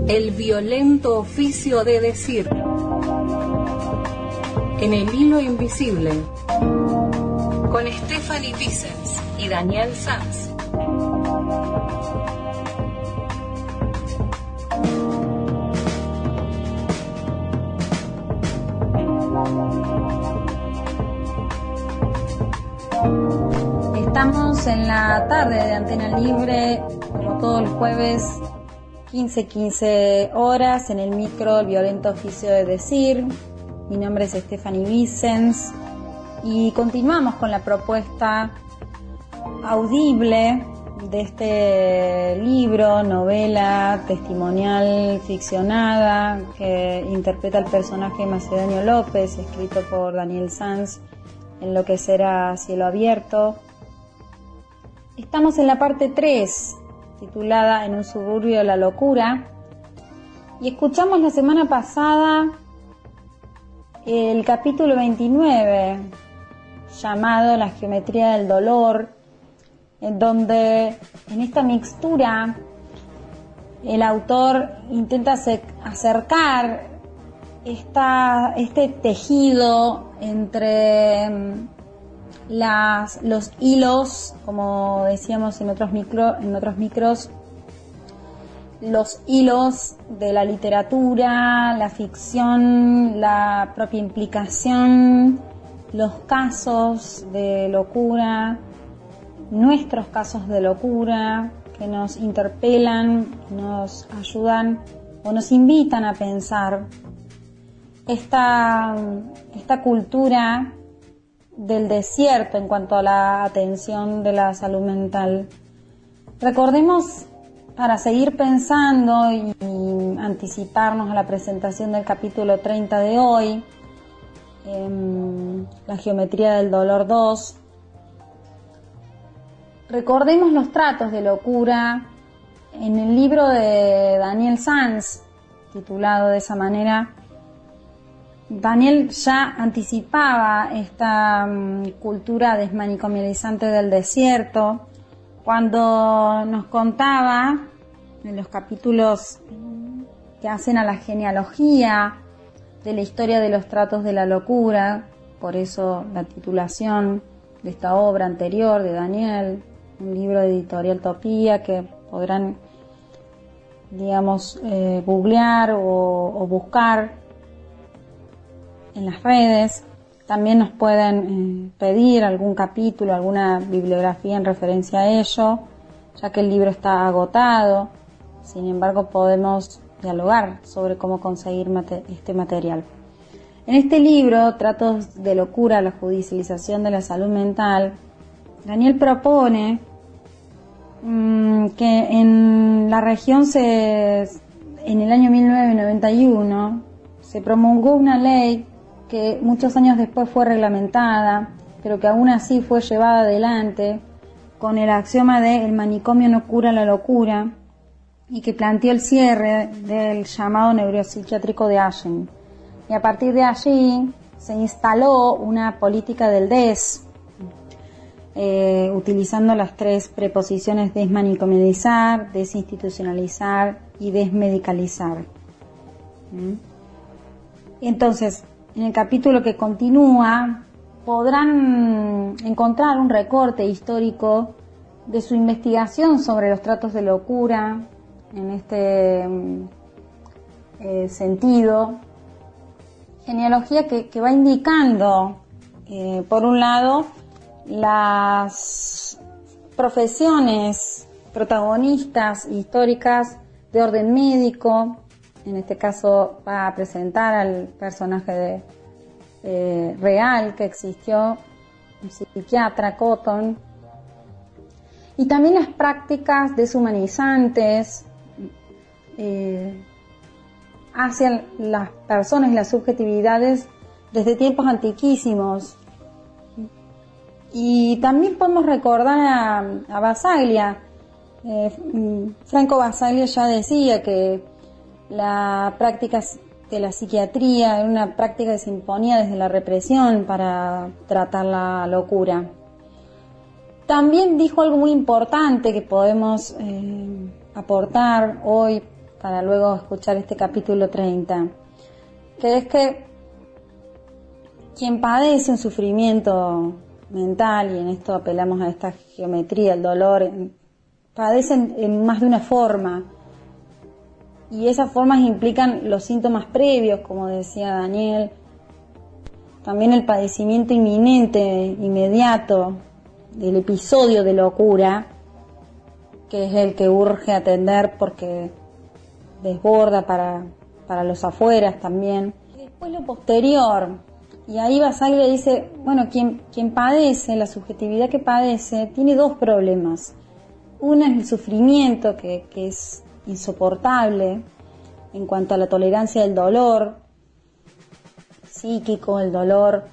El violento oficio de decir. En el hilo invisible. Con Stephanie Vicens y Daniel Sanz. Estamos en la tarde de Antena Libre, como todos los jueves, 15 horas, en el micro El violento oficio de decir. Mi nombre es Stephanie Vicens y continuamos con la propuesta audible de este libro, novela testimonial ficcionada que interpreta el personaje Macedonio López, escrito por Daniel Sanz, Enloquecer a cielo abierto. Estamos en la parte 3, titulada En un suburbio de la locura, y escuchamos la semana pasada el capítulo 29, llamado La geometría del dolor, en donde en esta mixtura el autor intenta acercar este tejido entre los hilos, como decíamos en otros micros, los hilos de la literatura, la ficción, la propia implicación, los casos de locura, nuestros casos de locura que nos interpelan, nos ayudan o nos invitan a pensar esta cultura del desierto en cuanto a la atención de la salud mental. Recordemos, para seguir pensando y anticiparnos a la presentación del capítulo 30 de hoy, La geometría del dolor 2, recordemos los tratos de locura en el libro de Daniel Sanz, titulado de esa manera. Daniel ya anticipaba esta cultura desmanicomializante del desierto cuando nos contaba en los capítulos que hacen a la genealogía de la historia de los tratos de la locura, por eso la titulación de esta obra anterior de Daniel, un libro de Editorial Topía que podrán, googlear o buscar en las redes. También nos pueden pedir algún capítulo, alguna bibliografía en referencia a ello, ya que el libro está agotado. Sin embargo, podemos dialogar sobre cómo conseguir este material. En este libro, Tratos de locura, la judicialización de la salud mental, Daniel propone que en la región en el año 1991 se promulgó una ley que muchos años después fue reglamentada, pero que aún así fue llevada adelante con el axioma de el manicomio no cura la locura, y que planteó el cierre del llamado neuropsiquiátrico de Allen. Y a partir de allí se instaló una política del DES, utilizando las 3 preposiciones desmanicomializar, desinstitucionalizar y desmedicalizar. Entonces, en el capítulo que continúa podrán encontrar un recorte histórico de su investigación sobre los tratos de locura en este sentido. Genealogía que va indicando, por un lado, las profesiones protagonistas históricas de orden médico. En este caso va a presentar al personaje real que existió, un psiquiatra, Cotton, y también las prácticas deshumanizantes hacia las personas y las subjetividades desde tiempos antiquísimos. Y también podemos recordar a Basaglia. Franco Basaglia ya decía que la práctica de la psiquiatría era una práctica que se imponía desde la represión para tratar la locura. También dijo algo muy importante que podemos aportar hoy para luego escuchar este capítulo 30, que es que quien padece un sufrimiento mental, y en esto apelamos a esta geometría, el dolor, padecen en más de una forma, y esas formas implican los síntomas previos, como decía Daniel, también el padecimiento inminente, inmediato, del episodio de locura, que es el que urge atender porque desborda para los afueras también. Y después lo posterior, y ahí Basaglia dice, bueno, quien padece, la subjetividad que padece, tiene dos problemas. Uno es el sufrimiento, que es insoportable en cuanto a la tolerancia del dolor psíquico, el dolor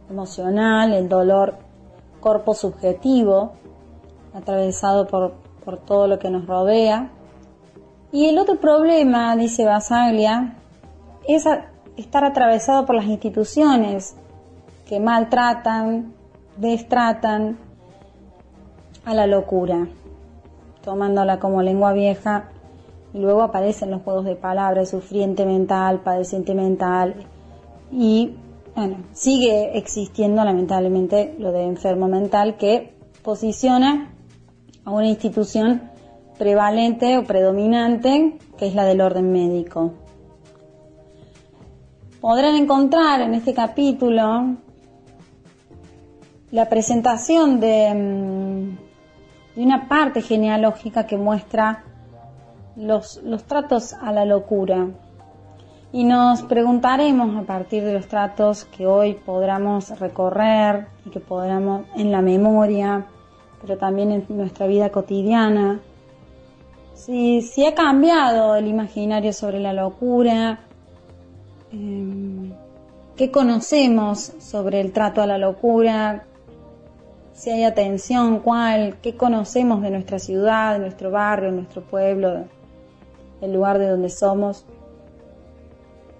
emocional, el dolor corpo subjetivo, atravesado por todo lo que nos rodea. Y el otro problema, dice Basaglia, es estar atravesado por las instituciones que maltratan, destratan a la locura, tomándola como lengua vieja, y luego aparecen los juegos de palabras, sufriente mental, padeciente mental, y bueno, sigue existiendo lamentablemente lo de enfermo mental, que posiciona a una institución prevalente o predominante, que es la del orden médico. Podrán encontrar en este capítulo la presentación de una parte genealógica que muestra los tratos a la locura. Y nos preguntaremos a partir de los tratos que hoy podamos recorrer y que podamos en la memoria, pero también en nuestra vida cotidiana, si ha cambiado el imaginario sobre la locura, qué conocemos sobre el trato a la locura, si hay atención, qué conocemos de nuestra ciudad, de nuestro barrio, de nuestro pueblo, el lugar de donde somos.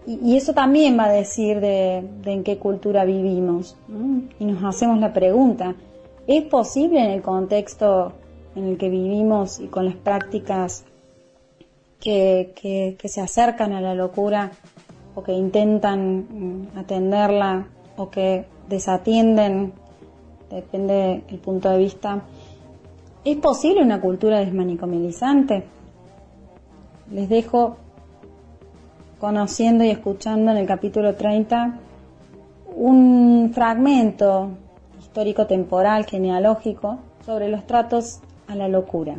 Y eso también va a decir de en qué cultura vivimos, ¿no? Y nos hacemos la pregunta, ¿es posible en el contexto en el que vivimos y con las prácticas que se acercan a la locura o que intentan atenderla o que desatienden, depende del punto de vista, ¿es posible una cultura desmanicomilizante? Les dejo conociendo y escuchando en el capítulo 30 un fragmento histórico-temporal, genealógico, sobre los tratos a la locura.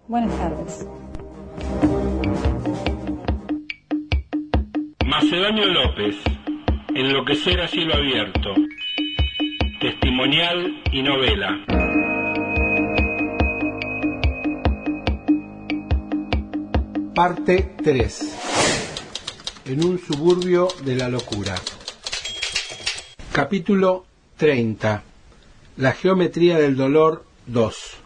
Buenas tardes. Macedonio López, Enloquecer a cielo abierto, testimonial y novela. Parte 3. En un suburbio de la locura. Capítulo 30. La geometría del dolor 2.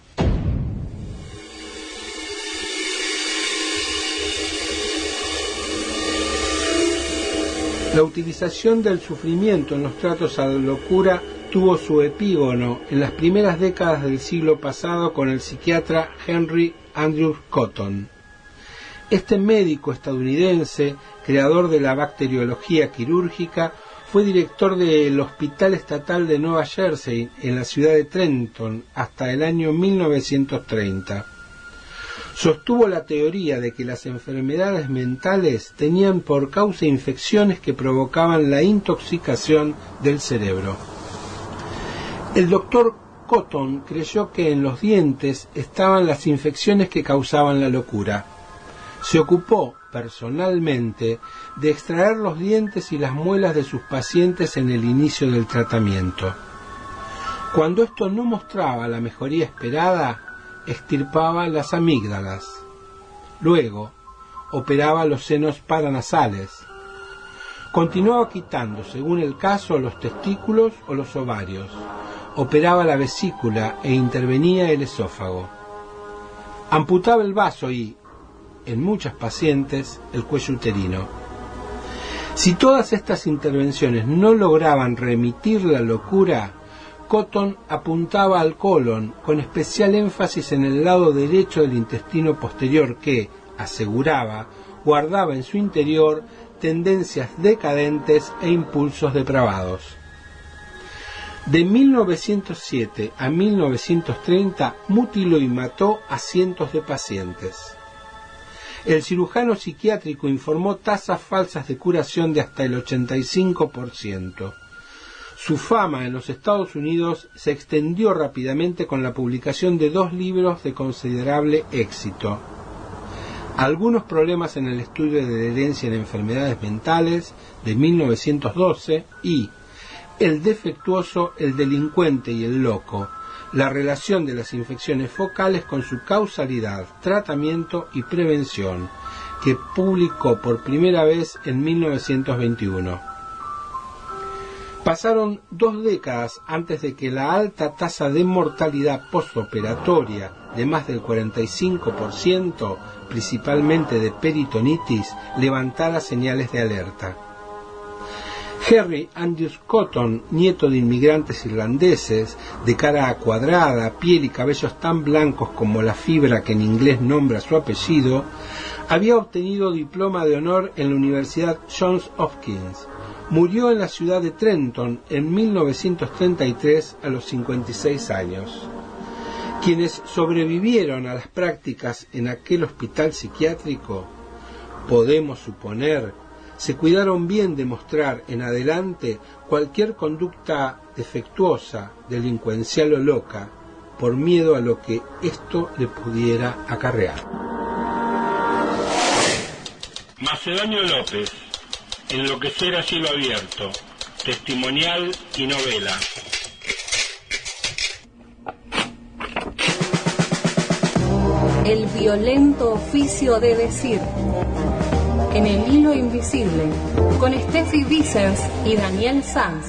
La utilización del sufrimiento en los tratos a la locura tuvo su epígono en las primeras décadas del siglo pasado con el psiquiatra Henry Andrews Cotton. Este médico estadounidense, creador de la bacteriología quirúrgica, fue director del Hospital Estatal de Nueva Jersey en la ciudad de Trenton hasta el año 1930. Sostuvo la teoría de que las enfermedades mentales tenían por causa infecciones que provocaban la intoxicación del cerebro. El doctor Cotton creyó que en los dientes estaban las infecciones que causaban la locura. Se ocupó personalmente de extraer los dientes y las muelas de sus pacientes en el inicio del tratamiento. Cuando esto no mostraba la mejoría esperada, extirpaba las amígdalas. Luego, operaba los senos paranasales. Continuaba quitando, según el caso, los testículos o los ovarios. Operaba la vesícula e intervenía el esófago. Amputaba el vaso y, en muchas pacientes, el cuello uterino. Si todas estas intervenciones no lograban remitir la locura, Cotton apuntaba al colon, con especial énfasis en el lado derecho del intestino posterior que, aseguraba, guardaba en su interior tendencias decadentes e impulsos depravados. De 1907 a 1930 mutiló y mató a cientos de pacientes. El cirujano psiquiátrico informó tasas falsas de curación de hasta el 85%. Su fama en los Estados Unidos se extendió rápidamente con la publicación de 2 libros de considerable éxito: Algunos problemas en el estudio de la herencia en enfermedades mentales, de 1912, y El defectuoso, el delincuente y el loco, la relación de las infecciones focales con su causalidad, tratamiento y prevención, que publicó por primera vez en 1921. Pasaron 2 décadas antes de que la alta tasa de mortalidad postoperatoria de más del 45%, principalmente de peritonitis, levantara señales de alerta. Henry Andrews Cotton, nieto de inmigrantes irlandeses, de cara cuadrada, piel y cabellos tan blancos como la fibra que en inglés nombra su apellido, había obtenido diploma de honor en la Universidad Johns Hopkins. Murió en la ciudad de Trenton en 1933 a los 56 años. Quienes sobrevivieron a las prácticas en aquel hospital psiquiátrico, podemos suponer, se cuidaron bien de mostrar en adelante cualquier conducta defectuosa, delincuencial o loca, por miedo a lo que esto le pudiera acarrear. Macedonio López, Enloquecer a cielo abierto, testimonial y novela. El violento oficio de decir. En el hilo invisible, con Steffi Vicens y Daniel Sanz.